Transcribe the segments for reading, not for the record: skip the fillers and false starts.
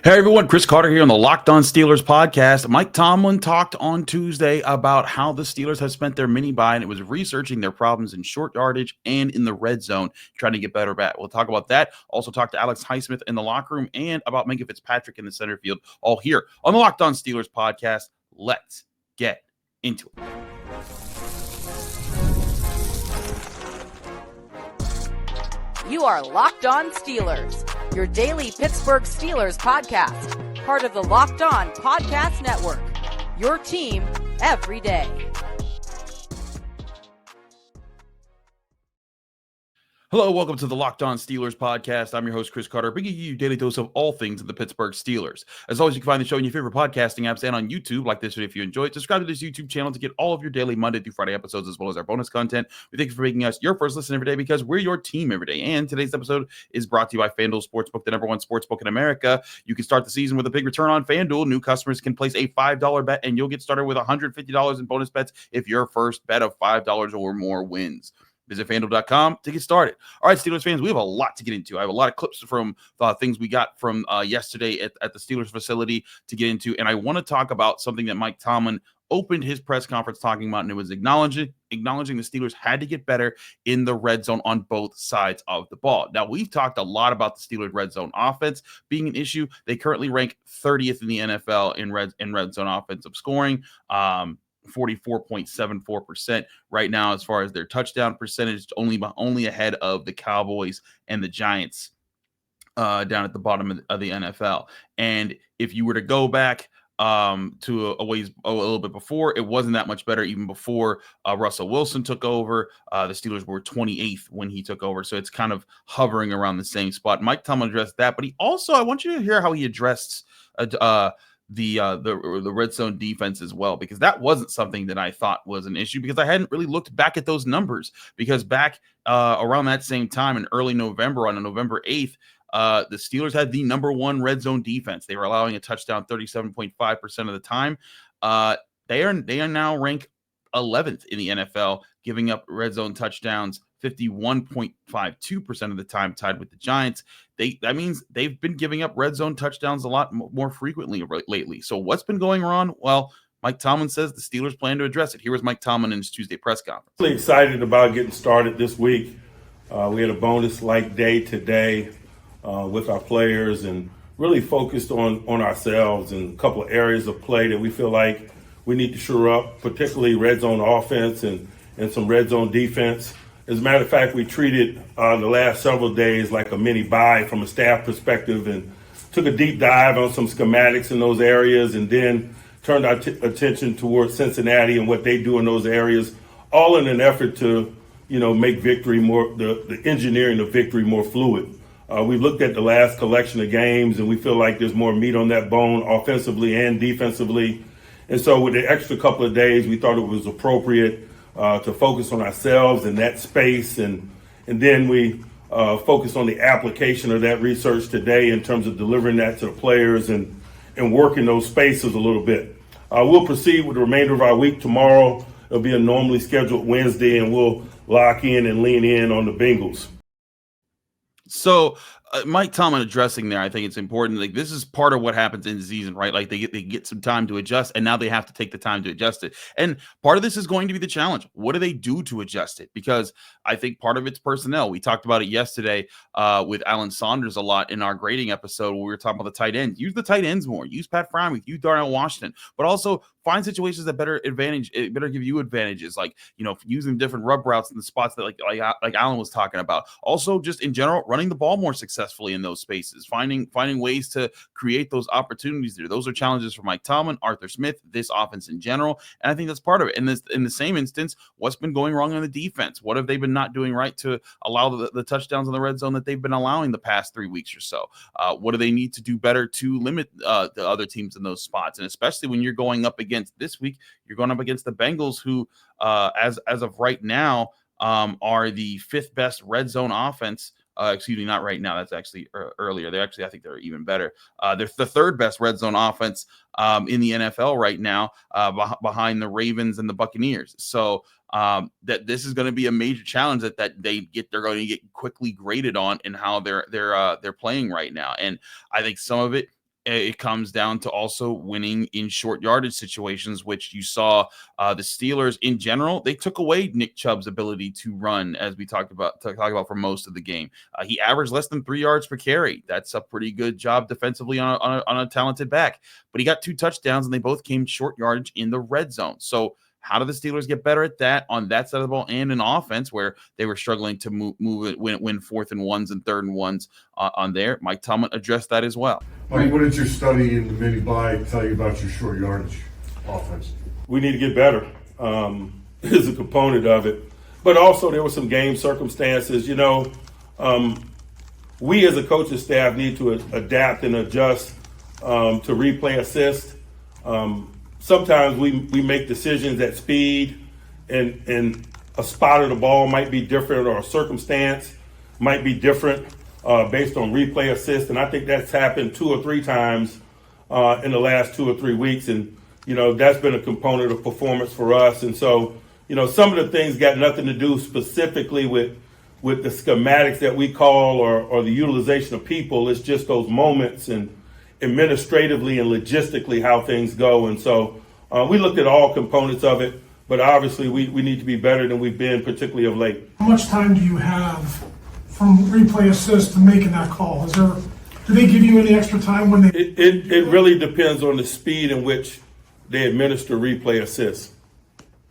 Hey everyone, Chris Carter here on the Locked On Steelers podcast. Mike Tomlin talked on Tuesday about how the Steelers have spent their mini bye, and it was researching their problems in short yardage and in the red zone, trying to get better at. We'll talk about that. Also talk to Alex Highsmith in the locker room and about Minkah Fitzpatrick in the center field, all here on the Locked On Steelers podcast. Let's get into it. You are Locked On Steelers, your daily Pittsburgh Steelers podcast, part of the Locked On Podcast Network, your team every day. Hello, welcome to the Locked On Steelers podcast. I'm your host, Chris Carter, bringing you your daily dose of all things in the Pittsburgh Steelers. As always, you can find the show in your favorite podcasting apps and on YouTube. Like this video if you enjoy it. Subscribe to this YouTube channel to get all of your daily Monday through Friday episodes, as well as our bonus content. We thank you for making us your first listen every day because we're your team every day. And today's episode is brought to you by FanDuel Sportsbook, the #1 sportsbook in America. You can start the season with a big return on FanDuel. New customers can place a $5 bet, and you'll get started with $150 in bonus bets if your first bet of $5 or more wins. Visit FanDuel.com to get started. All right, Steelers fans, we have a lot to get into. I have a lot of clips from things we got from yesterday at the Steelers facility to get into, and I want to talk about something that Mike Tomlin opened his press conference talking about, and it was acknowledging the Steelers had to get better in the red zone on both sides of the ball. Now, we've talked a lot about the Steelers red zone offense being an issue. They currently rank 30th in the NFL in red zone offensive scoring. 44.74% right now as far as their touchdown percentage, only ahead of the Cowboys and the Giants down at the bottom of the NFL. And if you were to go back to a little bit before, it wasn't that much better even before Russell Wilson took over. The Steelers were 28th when he took over, so it's kind of hovering around the same spot. Mike Tomlin addressed that, but he also, I want you to hear how he addressed the red zone defense as well, because that wasn't something that I thought was an issue, because I hadn't really looked back at those numbers, because back around that same time in early November, on November 8th, the Steelers had the #1 red zone defense. They were allowing a touchdown 37.5% of the time. They are now ranked 11th in the NFL, giving up red zone touchdowns 51.52% of the time, tied with the Giants. That means they've been giving up red zone touchdowns a lot more frequently lately. So what's been going wrong? Well, Mike Tomlin says the Steelers plan to address it. Here was Mike Tomlin in his Tuesday press conference. Really excited about getting started this week. We had a bonus-like day today with our players, and really focused on ourselves and a couple of areas of play that we feel like we need to shore up, particularly red zone offense and some red zone defense. As a matter of fact, we treated the last several days like a mini bye from a staff perspective, and took a deep dive on some schematics in those areas, and then turned our attention towards Cincinnati and what they do in those areas, all in an effort to, make victory more, the engineering of victory more fluid. We've looked at the last collection of games, and we feel like there's more meat on that bone offensively and defensively. And so with the extra couple of days, we thought it was appropriate to focus on ourselves in that space. And then we focused on the application of that research today in terms of delivering that to the players and working those spaces a little bit. We'll proceed with the remainder of our week tomorrow. It'll be a normally scheduled Wednesday, and we'll lock in and lean in on the Bengals. So Mike Tomlin addressing there, I think it's important. Like, this is part of what happens in the season, right? Like, they get some time to adjust, and now they have to take the time to adjust it. And part of this is going to be the challenge. What do they do to adjust it? Because I think part of it's personnel. We talked about it yesterday with Alan Saunders a lot in our grading episode where we were talking about the tight ends. Use the tight ends more. Use Pat Freiermuth. Use Darnell Washington. But also find situations that better give you advantages, like, using different rub routes in the spots that like Alan was talking about. Also, just in general, running the ball more successfully in those spaces, finding ways to create those opportunities there. Those are challenges for Mike Tomlin, Arthur Smith, this offense in general, and I think that's part of it. And in the same instance, what's been going wrong on the defense? What have they been not doing right to allow the touchdowns in the red zone that they've been allowing the past 3 weeks or so? What do they need to do better to limit the other teams in those spots? And especially when you're going up against this week, you're going up against the Bengals, who as of right now are the 5th best red zone offense. Excuse me, not right now. That's actually earlier. I think they're even better. They're the 3rd best red zone offense in the NFL right now, behind the Ravens and the Buccaneers. So that this is going to be a major challenge that they're going to get quickly graded on in how they're playing right now. And I think some of it it comes down to also winning in short yardage situations, which you saw the Steelers in general. They took away Nick Chubb's ability to run, as we talk about for most of the game. He averaged less than 3 yards per carry. That's a pretty good job defensively on a talented back. But he got 2 touchdowns, and they both came short yardage in the red zone. So how do the Steelers get better at that on that side of the ball and in offense where they were struggling to move it, win 4th and 1s and 3rd and 1s on there? Mike Tomlin addressed that as well. Mike, what did your study in the mini buy tell you about your short yardage offense? We need to get better. Is a component of it. But also there were some game circumstances. We as a coaching staff need to adapt and adjust to replay assist. Sometimes we make decisions at speed, and a spot of the ball might be different, or a circumstance might be different based on replay assist. And I think that's happened 2 or 3 times in the last 2 or 3 weeks. And, that's been a component of performance for us. And so, some of the things got nothing to do specifically with the schematics that we call or the utilization of people. It's just those moments and administratively and logistically how things go. And so we looked at all components of it, but obviously we need to be better than we've been, particularly of late. How much time do you have from replay assist to making that call? Do they give you any extra time when they? It really depends on the speed in which they administer replay assist.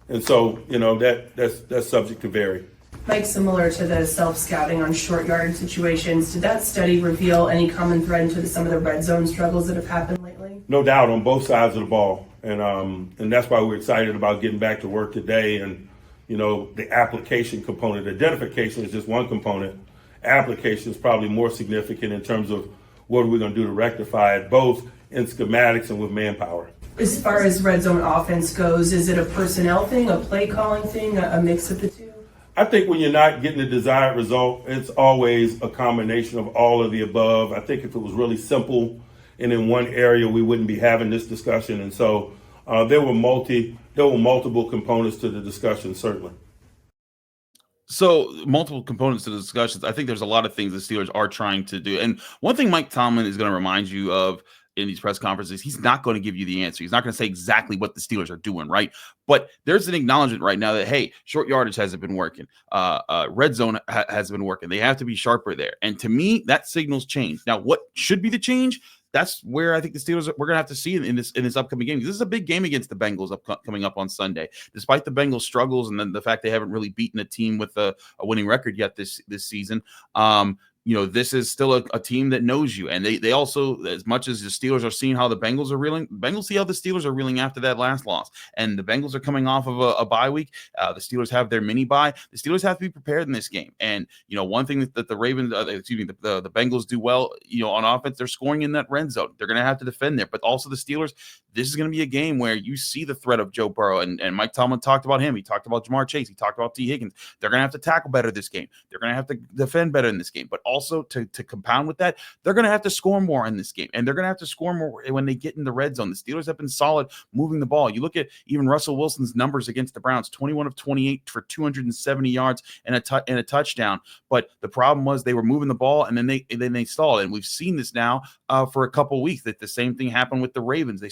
And so, that's subject to vary. Mike, similar to the self-scouting on short yardage situations, did that study reveal any common thread to some of the red zone struggles that have happened lately? No doubt, on both sides of the ball. And that's why we're excited about getting back to work today. And, the application component, identification is just one component. Application is probably more significant in terms of what are we going to do to rectify it, both in schematics and with manpower. As far as red zone offense goes, is it a personnel thing, a play calling thing, a mix of the two? I think when you're not getting the desired result, it's always a combination of all of the above. I think if it was really simple and in one area, we wouldn't be having this discussion. And so there were multiple components to the discussion, certainly. So multiple components to the discussions. I think there's a lot of things the Steelers are trying to do. And one thing Mike Tomlin is going to remind you of in these press conferences, he's not going to give you the answer. He's not going to say exactly what the Steelers are doing, right? But there's an acknowledgement right now that, hey, short yardage hasn't been working. Red zone has been working. They have to be sharper there. And to me, that signals change. Now, what should be the change? That's where I think the Steelers we're going to have to see in this upcoming game. This is a big game against the Bengals coming up on Sunday. Despite the Bengals' struggles and then the fact they haven't really beaten a team with a winning record yet this season, this is still a team that knows you. And they also, as much as the Steelers are seeing how the Bengals are reeling, the Bengals see how the Steelers are reeling after that last loss. And the Bengals are coming off of a bye week. The Steelers have their mini bye. The Steelers have to be prepared in this game. And, one thing that the Ravens, the Bengals do well, on offense, they're scoring in that red zone. They're going to have to defend there. But also the Steelers, this is going to be a game where you see the threat of Joe Burrow. And Mike Tomlin talked about him. He talked about Jamar Chase. He talked about T. Higgins. They're going to have to tackle better this game. They're going to have to defend better in this game. But also to compound with that, they're going to have to score more in this game, and they're going to have to score more when they get in the red zone. The Steelers have been solid moving the ball. You look at even Russell Wilson's numbers against the Browns, 21 of 28 for 270 yards and a touchdown. But the problem was they were moving the ball, and then they stalled. And we've seen this now for a couple of weeks that the same thing happened with the Ravens.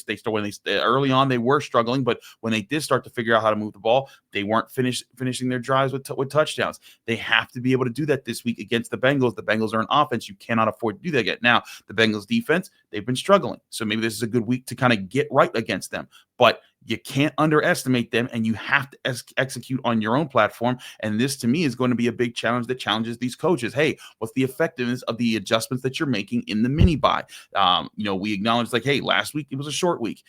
Early on they were struggling, but when they did start to figure out how to move the ball, they weren't finishing their drives with touchdowns. They have to be able to do that this week against the Bengals. The Bengals are an offense. You cannot afford to do that yet. Now, the Bengals defense, they've been struggling. So maybe this is a good week to kind of get right against them. But you can't underestimate them, and you have to execute on your own platform. And this, to me, is going to be a big challenge that challenges these coaches. Hey, what's the effectiveness of the adjustments that you're making in the mini buy? We acknowledge, hey, last week it was a short week.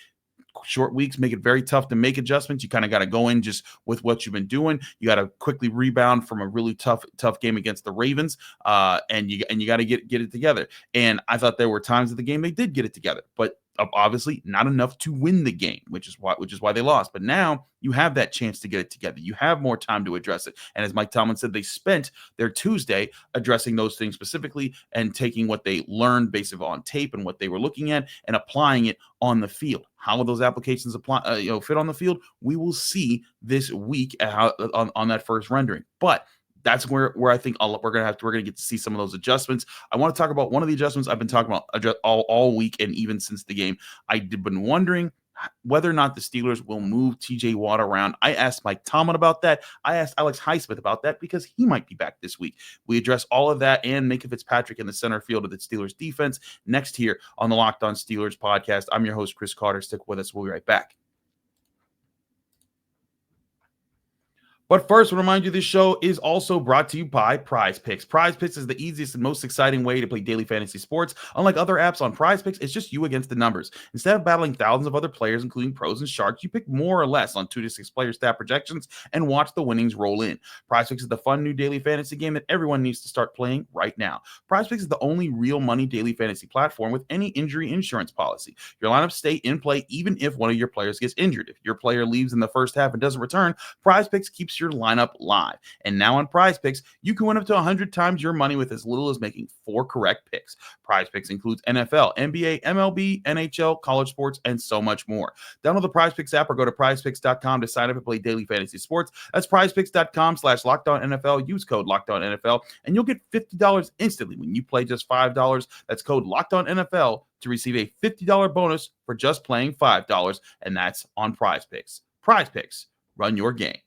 Short weeks make it very tough to make adjustments. You kind of got to go in just with what you've been doing. You got to quickly rebound from a really tough game against the Ravens, and you got to get it together. And I thought there were times of the game they did get it together, but obviously not enough to win the game, which is why they lost. But now you have that chance to get it together. You have more time to address it. And as Mike Tomlin said, they spent their Tuesday addressing those things specifically and taking what they learned based on tape and what they were looking at and applying it on the field. How will those applications fit on the field? We will see this week on that first rendering. But that's where I think we're gonna get to see some of those adjustments. I want to talk about one of the adjustments I've been talking about all week and even since the game. I've been wondering whether or not the Steelers will move TJ Watt around. I asked Mike Tomlin about that. I asked Alex Highsmith about that because he might be back this week. We address all of that and Minkah Fitzpatrick in the center field of the Steelers defense next here on the Locked On Steelers podcast. I'm your host, Chris Carter. Stick with us. We'll be right back. But first, I remind you this show is also brought to you by Prize Picks. Prize Picks is the easiest and most exciting way to play daily fantasy sports. Unlike other apps on Prize Picks, it's just you against the numbers. Instead of battling thousands of other players, including pros and sharks, you pick more or less on 2 to 6 player stat projections and watch the winnings roll in. Prize Picks is the fun new daily fantasy game that everyone needs to start playing right now. Prize Picks is the only real money daily fantasy platform with any injury insurance policy. Your lineups stay in play even if one of your players gets injured. If your player leaves in the first half and doesn't return, Prize Picks keeps your lineup live. And now on Prize Picks, you can win up to 100 times your money with as little as making 4 correct picks. Prize Picks includes NFL, NBA, MLB, NHL, college sports, and so much more. Download the Prize Picks app or go to prizepicks.com to sign up and play daily fantasy sports. That's prizepicks.com/LockedOnNFL. Use code LockedOnNFL, and you'll get $50 instantly when you play just $5. That's code LockedOnNFL to receive a $50 bonus for just playing $5, and that's on Prize Picks. Prize Picks, run your game.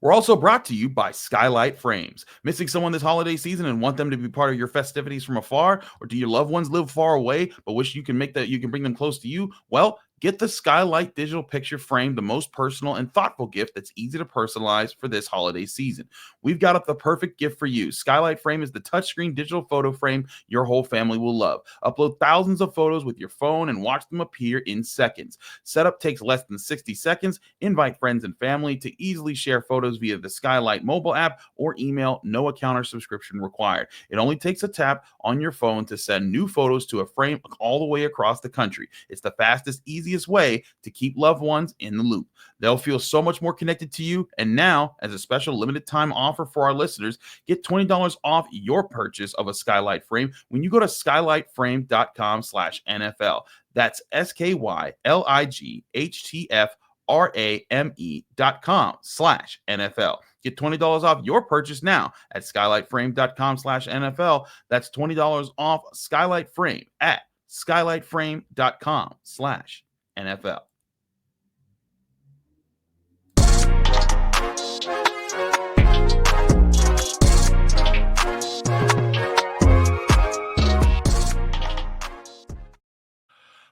We're also brought to you by Skylight Frames. Missing someone this holiday season and want them to be part of your festivities from afar? Or do your loved ones live far away but wish you can bring them close to you? Well, get the Skylight digital picture frame, the most personal and thoughtful gift that's easy to personalize for this holiday season. We've got up the perfect gift for you. Skylight Frame is the touchscreen digital photo frame your whole family will love. Upload thousands of photos with your phone and watch them appear in seconds. Setup takes less than 60 seconds. Invite friends and family to easily share photos via the Skylight mobile app or email. No account or subscription required. It only takes a tap on your phone to send new photos to a frame all the way across the country. It's the fastest, easiest way to keep loved ones in the loop. They'll feel so much more connected to you. And now, as a special limited time offer for our listeners, get $20 off your purchase of a Skylight frame when you go to skylightframe.com/NFL. That's SKYLIGHTFRAME.com/NFL. Get $20 off your purchase now at skylightframe.com/NFL. That's $20 off Skylight Frame at skylightframe.com/NFL.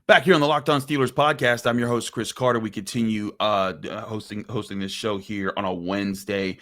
Back here on the Locked On Steelers podcast, I'm your host, Chris Carter. We continue hosting this show here on a Wednesday,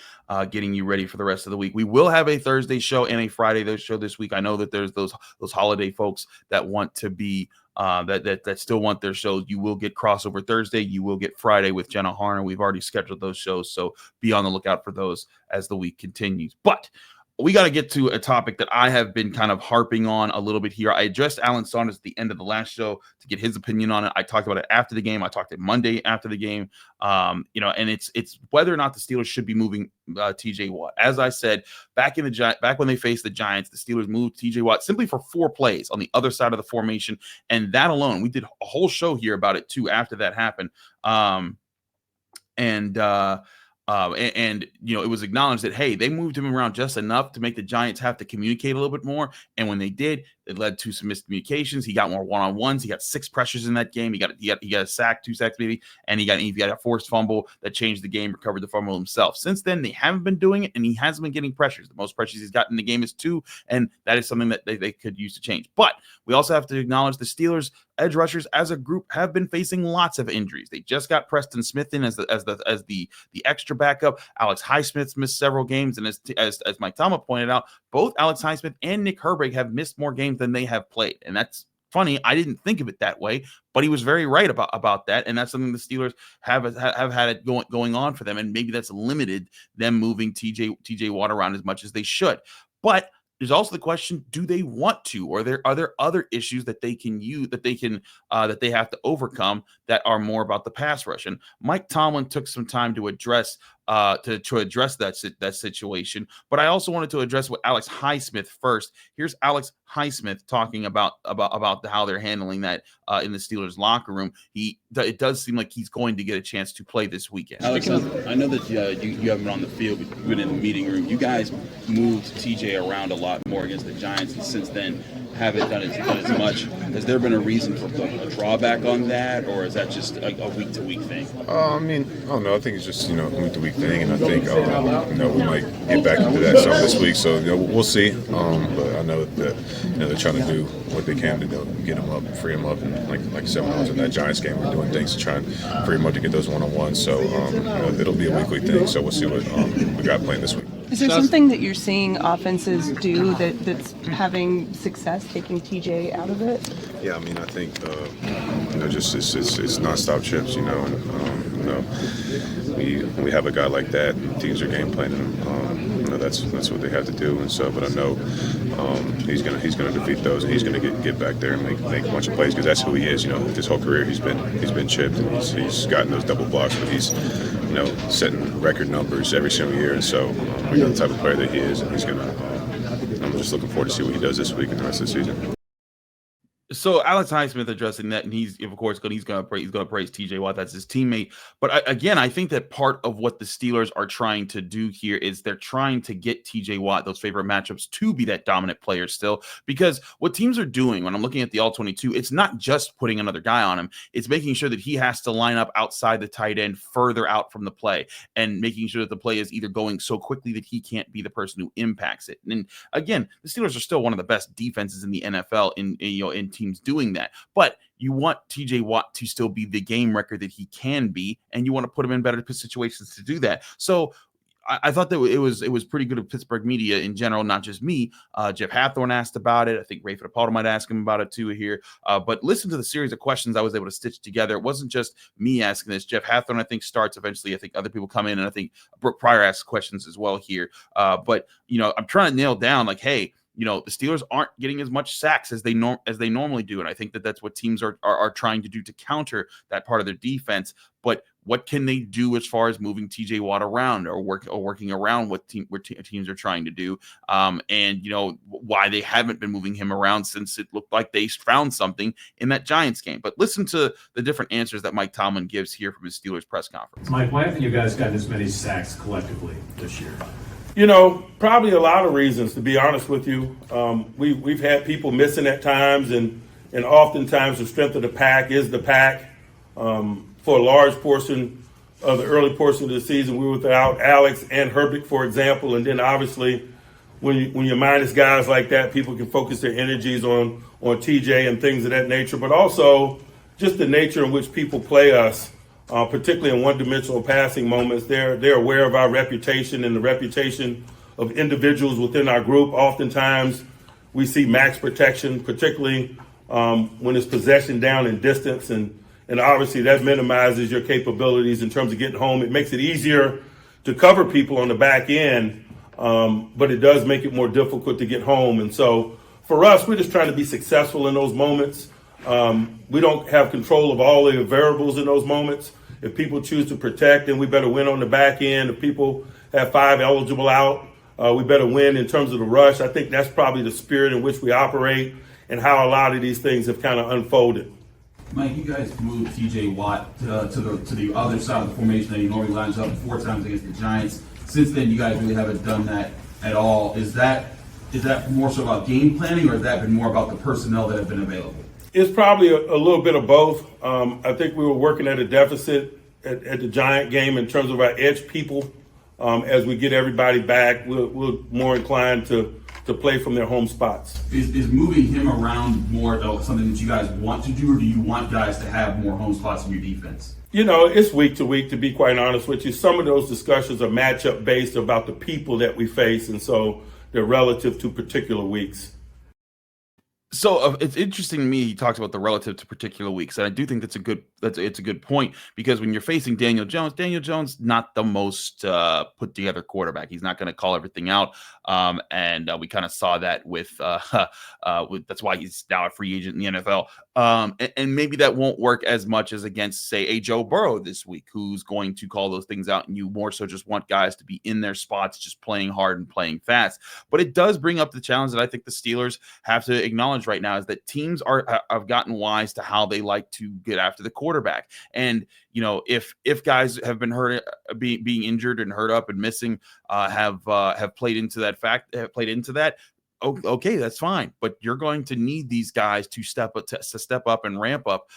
getting you ready for the rest of the week. We will have a Thursday show and a Friday show this week. I know that there's those holiday folks that want to be that still want their shows. You will get crossover Thursday. You will get Friday with Jenna Harner. We've already scheduled those shows, so be on the lookout for those as the week continues. But we got to get to a topic that I have been kind of harping on a little bit here. I addressed Alan Saunders at the end of the last show to get his opinion on it. I talked about it after the game. I talked it Monday after the game. And it's whether or not the Steelers should be moving TJ Watt. As I said, back when they faced the Giants, the Steelers moved TJ Watt simply for 4 plays on the other side of the formation. And that alone, we did a whole show here about it too after that happened. And it was acknowledged that, hey, they moved him around just enough to make the Giants have to communicate a little bit more. And when they did, it led to some miscommunications. He got more one-on-ones. He got 6 pressures in that game. He got a sack, 2 sacks maybe, and he got a forced fumble that changed the game, recovered the fumble himself. Since then, they haven't been doing it, and he hasn't been getting pressures. The most pressures he's gotten in the game is 2, and that is something that they could use to change. But we also have to acknowledge the Steelers edge rushers as a group have been facing lots of injuries. They just got Preston Smith in as the extra backup. Alex Highsmith's missed several games, and as Mike Tomlin pointed out, both Alex Highsmith and Nick Herbig have missed more games than they have played, and that's funny. I didn't think of it that way, but he was very right about that, and that's something the Steelers have had it going on for them, and maybe that's limited them moving TJ Watt around as much as they should. But there's also the question: do they want to, or are there other issues that they can use that they have to overcome that are more about the pass rush? And Mike Tomlin took some time to address to address that situation. But I also wanted to address what Alex Highsmith first. Here's Alex Highsmith talking about how they're handling that in the Steelers locker room. It does seem like he's going to get a chance to play this weekend. Alex, I know that you haven't been on the field, but you've been in the meeting room. You guys moved TJ around a lot more against the Giants, and since then haven't done as much. Has there been a reason for a drawback on that, or is that just a week-to-week thing? I don't know. I think it's just a week-to-week thing, and I think we might get back into that some this week. So we'll see. But I know that they're trying to do what they can to get him up, free him up, and like I said, when I was in that Giants game, we're doing things to try and free him up to get those one-on-ones. So it'll be a weekly thing. So we'll see what we got playing this week. Is there something that you're seeing offenses do that's having success taking TJ out of it? Yeah, I think just it's nonstop trips, and we have a guy like that, and teams are game planning him. That's what they have to do, and so. But I know he's gonna defeat those, and he's gonna get back there and make a bunch of plays because that's who he is. His whole career he's been chipped, and he's gotten those double blocks, but he's setting record numbers every single year, and so we know the type of player that he is, and he's gonna. I'm just looking forward to see what he does this week and the rest of the season. So Alex Highsmith addressing that, and he's going to praise TJ Watt. That's his teammate. But I think that part of what the Steelers are trying to do here is they're trying to get TJ Watt, those favorite matchups, to be that dominant player still. Because what teams are doing when I'm looking at the All-22, it's not just putting another guy on him. It's making sure that he has to line up outside the tight end, further out from the play, and making sure that the play is either going so quickly that he can't be the person who impacts it. And again, the Steelers are still one of the best defenses in the NFL in teams doing that, but you want TJ Watt to still be the game record that he can be, and you want to put him in better situations to do that. So I thought that it was pretty good of Pittsburgh media in general, not just me. Jeff Hathorn asked about it. I think Ray Fittipaldi might ask him about it too here. But listen to the series of questions I was able to stitch together. It wasn't just me asking this. Jeff Hathorn, I think, starts eventually. I think other people come in, and I think Brooke Pryor asks questions as well here. But I'm trying to nail down hey, the Steelers aren't getting as much sacks as they normally do, and I think that that's what teams are trying to do to counter that part of their defense. But what can they do as far as moving TJ Watt around or working around what teams are trying to do? And why they haven't been moving him around since it looked like they found something in that Giants game. But listen to the different answers that Mike Tomlin gives here from his Steelers press conference. Mike, why haven't you guys gotten as many sacks collectively this year? Probably a lot of reasons, to be honest with you. We've had people missing at times, and oftentimes the strength of the pack is the pack. For a large portion of the early portion of the season, we were without Alex and Herbig, for example. And then obviously, when you minus guys like that, people can focus their energies on TJ and things of that nature. But also just the nature in which people play us. Particularly in one-dimensional passing moments, they're aware of our reputation and the reputation of individuals within our group. Oftentimes, we see max protection, particularly when it's possession down and distance, and obviously that minimizes your capabilities in terms of getting home. It makes it easier to cover people on the back end, but it does make it more difficult to get home. And so, for us, we're just trying to be successful in those moments. We don't have control of all the variables in those moments. If people choose to protect, then we better win on the back end. If people have 5 eligible out, we better win in terms of the rush. I think that's probably the spirit in which we operate and how a lot of these things have kind of unfolded. Mike, you guys moved TJ Watt to the other side of the formation that he normally lines up 4 times against the Giants. Since then, you guys really haven't done that at all. Is that more so about game planning, or has that been more about the personnel that have been available? It's probably a little bit of both. I think we were working at a deficit at the Giant game in terms of our edge people. As we get everybody back, we're more inclined to play from their home spots. Is moving him around more something that you guys want to do, or do you want guys to have more home spots in your defense? It's week to week, to be quite honest with you. Some of those discussions are matchup based about the people that we face, and so they're relative to particular weeks. So it's interesting to me. He talks about the relative to particular weeks, and I do think it's a good point because when you're facing Daniel Jones not the most put together quarterback. He's not going to call everything out, and we kind of saw that with that's why he's now a free agent in the NFL. And maybe that won't work as much as against, say, a Joe Burrow this week, who's going to call those things out, and you more so just want guys to be in their spots, just playing hard and playing fast. But it does bring up the challenge that I think the Steelers have to acknowledge right now is that teams have gotten wise to how they like to get after the quarterback. And if guys have been hurt, being injured and hurt up and missing, have played into that. Okay, that's fine, but you're going to need these guys to step up and ramp up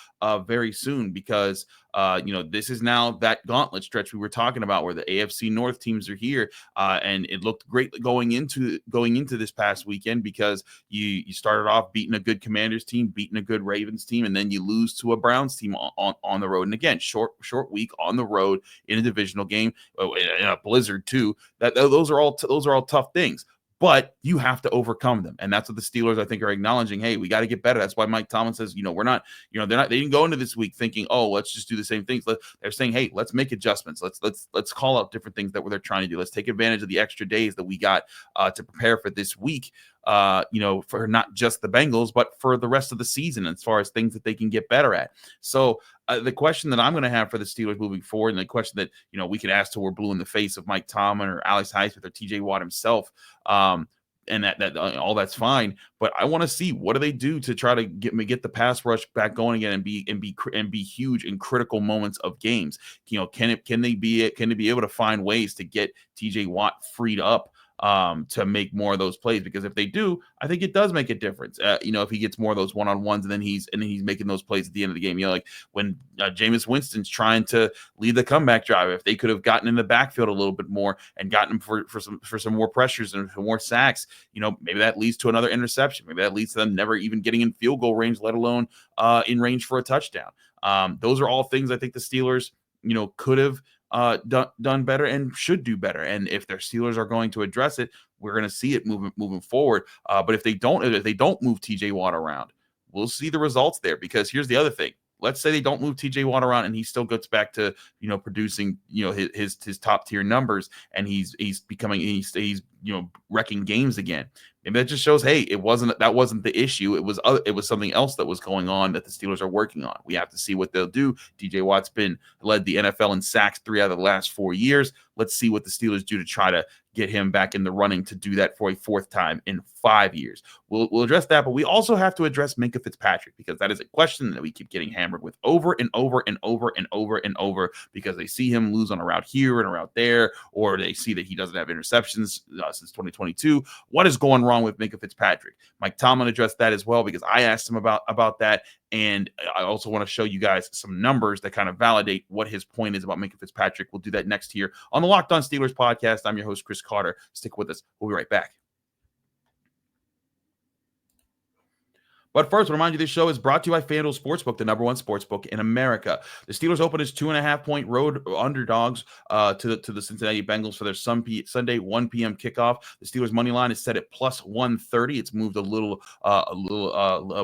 very soon because this is now that gauntlet stretch we were talking about where the AFC North teams are here, and it looked great going into this past weekend because you started off beating a good Commanders team, beating a good Ravens team, and then you lose to a Browns team on the road. And again, short week on the road in a divisional game, in a blizzard too. Those are all tough things. But you have to overcome them. And that's what the Steelers, I think, are acknowledging. Hey, we got to get better. That's why Mike Tomlin says, we're not, they didn't go into this week thinking, oh, let's just do the same things. They're saying, hey, let's make adjustments. Let's call out different things that they're trying to do. Let's take advantage of the extra days that we got to prepare for this week, for not just the Bengals, but for the rest of the season as far as things that they can get better at. So the question that I'm going to have for the Steelers moving forward, and the question that, we can ask till we're blue in the face of Mike Tomlin or Alex Highsmith or TJ Watt himself, and that all that's fine, but I want to see what do they do to try to get the pass rush back going again and be huge in critical moments of games. Can they be able to find ways to get TJ Watt freed up to make more of those plays? Because if they do, I think it does make a difference. If he gets more of those one-on-ones and then he's making those plays at the end of the game, like when Jameis Winston's trying to lead the comeback drive, if they could have gotten in the backfield a little bit more and gotten him for some more pressures and for more sacks, maybe that leads to another interception. Maybe that leads to them never even getting in field goal range, let alone in range for a touchdown. Those are all things I think the Steelers, could have done better and should do better. And if their Steelers are going to address it, we're going to see it moving forward. But if they don't move TJ Watt around, we'll see the results there. Because here's the other thing. Let's say they don't move TJ Watt around and he still gets back to, producing, his top tier numbers, and he's wrecking games again. Maybe that just shows, hey, that wasn't the issue. It was something else that was going on that the Steelers are working on. We have to see what they'll do. TJ Watt's led the NFL in sacks 3 out of the last 4 years. Let's see what the Steelers do to try to get him back in the running to do that for a 4th time in 5 years. We'll address that, but we also have to address Minkah Fitzpatrick, because that is a question that we keep getting hammered with over and over and over and over and over, because they see him lose on a route here and a route there, or they see that he doesn't have interceptions since 2022. What is going wrong with Minkah Fitzpatrick? Mike Tomlin addressed that as well, because I asked him about that. And I also want to show you guys some numbers that kind of validate what his point is about Minkah Fitzpatrick. We'll do that next here on the Locked On Steelers podcast. I'm your host, Chris Carter. Stick with us. We'll be right back. But first, I remind you this show is brought to you by FanDuel Sportsbook, the #1 sportsbook in America. The Steelers open as 2.5-point road underdogs to the Cincinnati Bengals for their Sunday 1 p.m. kickoff. The Steelers money line is set at plus 130. It's moved a little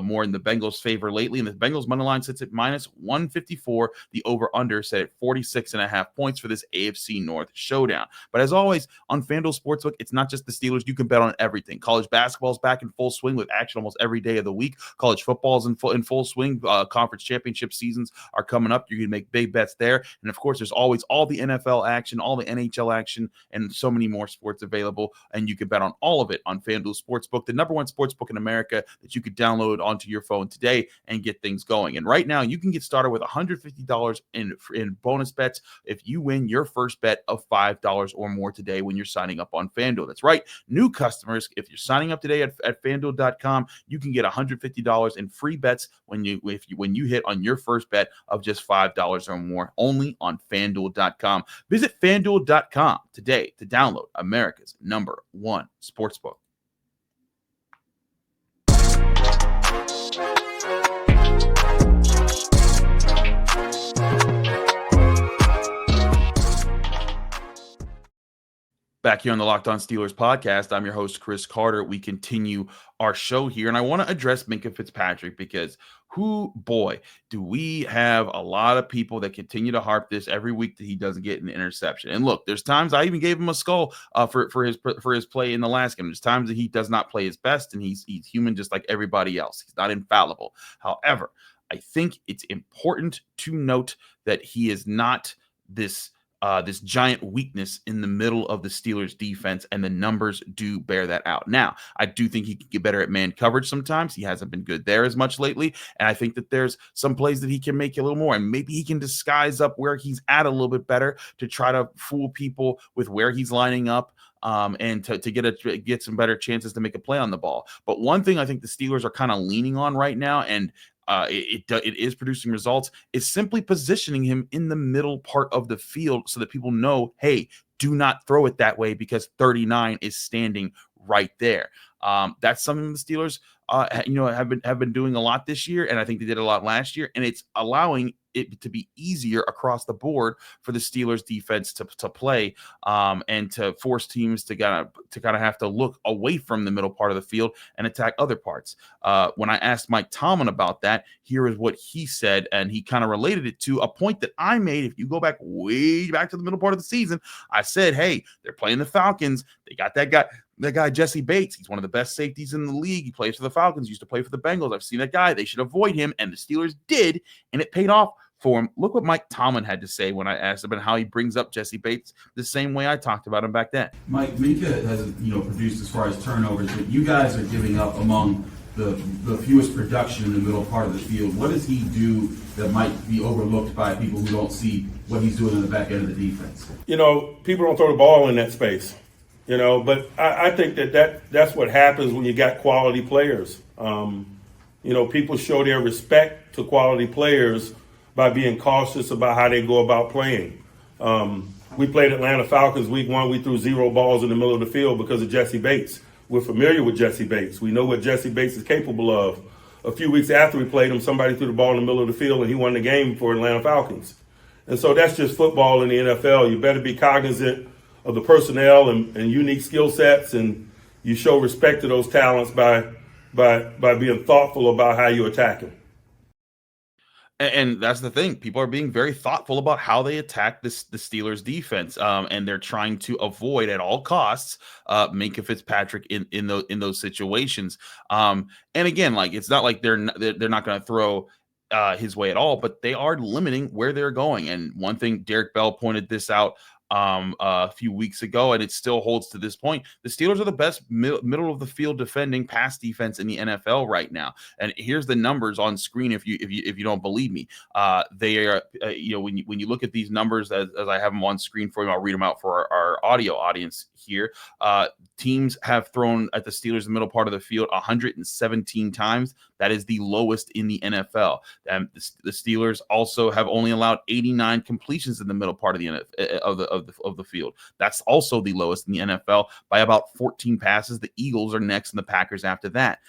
more in the Bengals' favor lately, and the Bengals money line sits at minus 154. The over/under set at 46.5 points for this AFC North showdown. But as always, on FanDuel Sportsbook, it's not just the Steelers. You can bet on everything. College basketball is back in full swing with action almost every day of the week. College football is in full swing. Conference championship seasons are coming up. You can make big bets there. And, of course, there's always all the NFL action, all the NHL action, and so many more sports available. And you can bet on all of it on FanDuel Sportsbook, the #1 sportsbook in America that you could download onto your phone today and get things going. And right now, you can get started with $150 in bonus bets if you win your first bet of $5 or more today when you're signing up on FanDuel. That's right. New customers, if you're signing up today at FanDuel.com, you can get $150 in free bets when you hit on your first bet of just $5 or more, only on FanDuel.com. Visit FanDuel.com today to download America's #1 sportsbook. Back here on the Locked On Steelers podcast, I'm your host, Chris Carter. We continue our show here, and I want to address Minkah Fitzpatrick because do we have a lot of people that continue to harp this every week that he doesn't get an interception. And look, there's times I even gave him a skull for his play in the last game. There's times that he does not play his best, and he's human just like everybody else. He's not infallible. However, I think it's important to note that he is not this giant weakness in the middle of the Steelers defense, and the numbers do bear that out. Now, I do think he can get better at man coverage sometimes. He hasn't been good there as much lately, and I think that there's some plays that he can make a little more, and maybe he can disguise up where he's at a little bit better to try to fool people with where he's lining up. And to get some better chances to make a play on the ball. But one thing I think the Steelers are kind of leaning on right now, and it is producing results, is simply positioning him in the middle part of the field so that people know, hey, do not throw it that way because 39 is standing right there. That's something the Steelers have been doing a lot this year, and I think they did a lot last year, and it's allowing it to be easier across the board for the Steelers defense to play, and to force teams to kind of have to look away from the middle part of the field and attack other parts. When I asked Mike Tomlin about that, here is what he said, and he kind of related it to a point that I made. If you go way back to the middle part of the season, I said, hey, they're playing the Falcons. They got that guy, Jesse Bates. He's one of the best safeties in the league. He plays for the Falcons, used to play for the Bengals. I've seen that guy. They should avoid him, and the Steelers did, and it paid off for him. Look what Mike Tomlin had to say when I asked him and how he brings up Jesse Bates the same way I talked about him back then. Mike, Minkah has produced as far as turnovers, but you guys are giving up among the fewest production in the middle part of the field. What does he do that might be overlooked by people who don't see what he's doing in the back end of the defense? People don't throw the ball in that space. But I think that's what happens when you got quality players. People show their respect to quality players by being cautious about how they go about playing. We played Atlanta Falcons week 1. We threw 0 balls in the middle of the field because of Jesse Bates. We're familiar with Jesse Bates. We know what Jesse Bates is capable of. A few weeks after we played him, somebody threw the ball in the middle of the field and he won the game for Atlanta Falcons. And so that's just football in the NFL. You better be cognizant of the personnel and unique skill sets, and you show respect to those talents by being thoughtful about how you attack them. And that's the thing. People are being very thoughtful about how they attack the Steelers defense, and they're trying to avoid at all costs Minkah Fitzpatrick in those situations. And again, it's not like they're not going to throw his way at all, but they are limiting where they're going. And one thing, Derek Bell pointed this out a few weeks ago, and it still holds to this point. The Steelers are the best middle of the field defending pass defense in the NFL right now. And here's the numbers on screen if you don't believe me. They are when you look at these numbers as I have them on screen for you, I'll read them out for our audio audience here. Teams have thrown at the Steelers in the middle part of the field 117 times. That is the lowest in the NFL. And the Steelers also have only allowed 89 completions in the middle part of the field. That's also the lowest in the NFL by about 14 passes. The Eagles are next, and the Packers after that.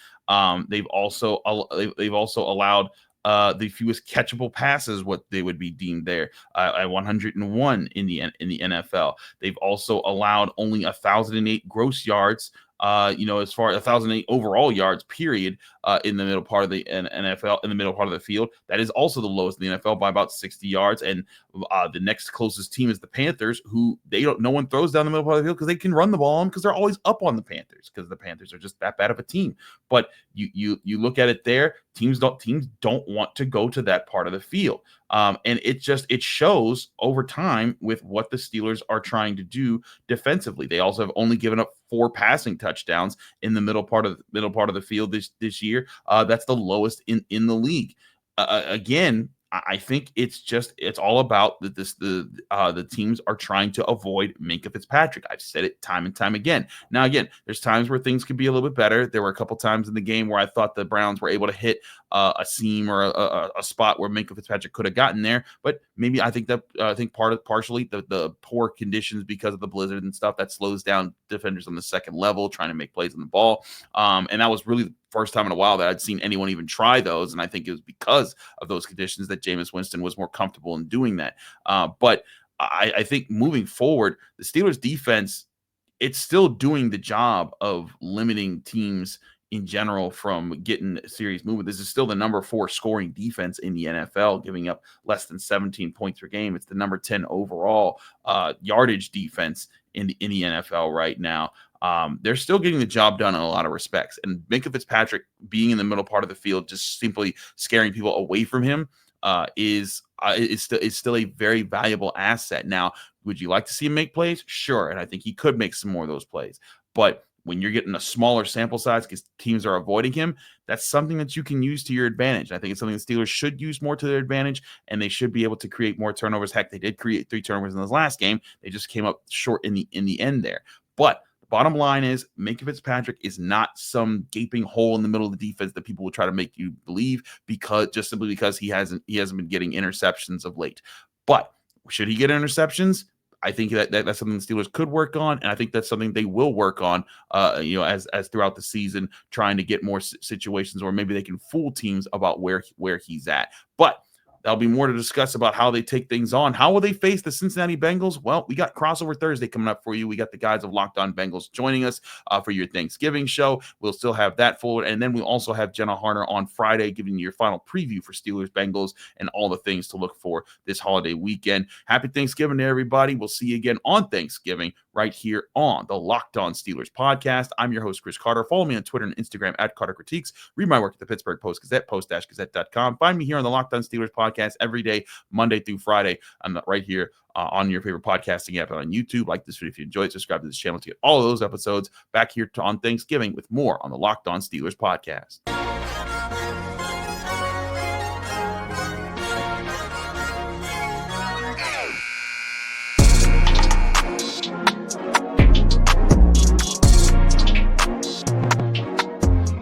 They've also allowed the fewest catchable passes, what they would be deemed there, at 101 in the NFL. They've also allowed only 1,008 gross yards, as far as 1,008 overall yards, period, in the middle part of the NFL, in the middle part of the field. That is also the lowest in the NFL by about 60 yards. And the next closest team is the Panthers, who no one throws down the middle part of the field because they can run the ball on, because they're always up on the Panthers, because the Panthers are just that bad of a team. But you look at it there, teams don't want to go to that part of the field. And it shows over time with what the Steelers are trying to do defensively. They also have only given up 4 passing touchdowns in the middle part of the field this year. That's the lowest in the league. Again, I think it's all about the teams are trying to avoid Minkah Fitzpatrick. I've said it time and time again. Now, again, there's times where things could be a little bit better. There were a couple times in the game where I thought the Browns were able to hit a seam or a spot where Minkah Fitzpatrick could have gotten there. But maybe I think partially the poor conditions because of the blizzard and stuff that slows down defenders on the second level trying to make plays on the ball. And that was really the first time in a while that I'd seen anyone even try those. And I think it was because of those conditions that Jameis Winston was more comfortable in doing that. But I think moving forward, the Steelers defense, it's still doing the job of limiting teams in general from getting serious movement. This is still the number 4 scoring defense in the NFL, giving up less than 17 points per game. It's the number 10 overall yardage defense in the NFL right now. They're still getting the job done in a lot of respects. And Minkah Fitzpatrick being in the middle part of the field, just simply scaring people away from him, is still a very valuable asset. Now, would you like to see him make plays? Sure, and I think he could make some more of those plays. But when you're getting a smaller sample size because teams are avoiding him, that's something that you can use to your advantage. I think it's something the Steelers should use more to their advantage, and they should be able to create more turnovers. Heck, they did create 3 turnovers in this last game. They just came up short in the end there. But the bottom line is Minkah Fitzpatrick is not some gaping hole in the middle of the defense that people will try to make you believe simply because he hasn't been getting interceptions of late. But should he get interceptions? I think that's something the Steelers could work on, and I think that's something they will work on, as throughout the season, trying to get more situations where maybe they can fool teams about where he's at. But there'll be more to discuss about how they take things on. How will they face the Cincinnati Bengals? Well, we got Crossover Thursday coming up for you. We got the guys of Locked On Bengals joining us for your Thanksgiving show. We'll still have that forward. And then we'll also have Jenna Harner on Friday giving you your final preview for Steelers Bengals and all the things to look for this holiday weekend. Happy Thanksgiving to everybody. We'll see you again on Thanksgiving right here on the Locked On Steelers podcast. I'm your host, Chris Carter. Follow me on Twitter and Instagram at Carter Critiques. Read my work at the Pittsburgh Post-Gazette, post-gazette.com. Find me here on the Locked On Steelers podcast every day, Monday through Friday. I'm right here on your favorite podcasting app and on YouTube. Like this video if you enjoyed it. Subscribe to this channel to get all of those episodes. Back here on Thanksgiving with more on the Locked On Steelers podcast.